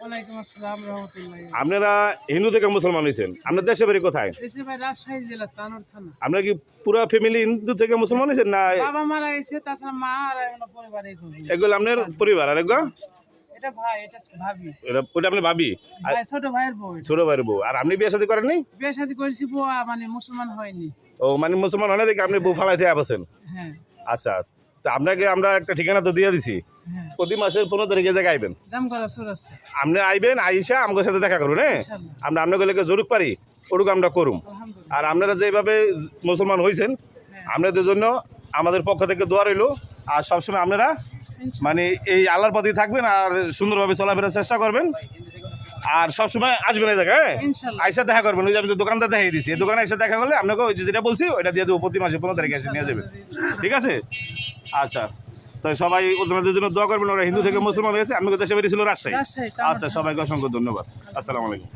ওয়ালাইকুম আসসালাম রাহমাতুল্লাহি। আপনারা হিন্দু থেকে মুসলমান হয়েছেন, আপনার দেশে বাড়ি কোথায়? দেশে ভাই রাজশাহী জেলা তানোর থানা। আপনারা কি পুরো ফ্যামিলি হিন্দু থেকে মুসলমান হয়েছেন না বাবা মারা গেছে, তাছাড়া মা আর এখনো পরিবারে এগুলো আপনার পরিবার? আর এগুলো এটা ভাই, এটা ভাবি, ওটা আপনার ভাবি আর ভাই ছোট ভাইয়ের বউ। ছোট ভাইয়ের বউ। আর আপনি বিয়ে শাদী করেননি? বিয়ে শাদী করেছি, বউ মানে মুসলমান হয়নি। ও মানে মুসলমান হয় না দেখে আপনি বউ ফালাইতে আসেন। হ্যাঁ আচ্ছা, তো আপনাকে আমরা একটা ঠিকানা তো দিয়ে দিছি, হ্যাঁ, প্রতি মাসের 15 তারিখে জায়গায় আইবেন। জামগড়া চৌরাস্তা। আপনি আইবেন, আইসা আমাদের সাথে দেখা করুন। হ্যাঁ, ইনশাআল্লাহ। আমরা আপনাকে জরুর পারি ওটুকু আমরা করুম। আলহামদুলিল্লাহ। আর আপনারা যেভাবে মুসলমান হয়েছেন, আপনাদের জন্য আমাদের পক্ষ থেকে দোয়া রইল। আর সবসময় আপনারা মানে এই আল্লাহর পথেই থাকবেন আর সুন্দরভাবে চলাফেরার চেষ্টা করবেন। আর সবসময় আসবেন এই জায়গায়, ইনশাআল্লাহ। আইসা দেখা করবেন। ওই যে আমি তো দোকানটা দেখাই দিছি, এই দোকানে এসে দেখা করলে আপনাকে ওই যে যেটা বলছি ওইটা দিয়ে দেবো, প্রতি মাসে 15 তারিখে এসে নিয়ে যাবেন। ঠিক আছে? আচ্ছা, তো সবাই ওদের জন্য দোয়া করবেন। ওরা হিন্দু থেকে মুসলমান হয়েছে, আমি দেশে বেরিয়েছিল রাজশাহী। রাজশাহী। আচ্ছা, সবাইকে অসংখ্য ধন্যবাদ। আসসালামু আলাইকুম।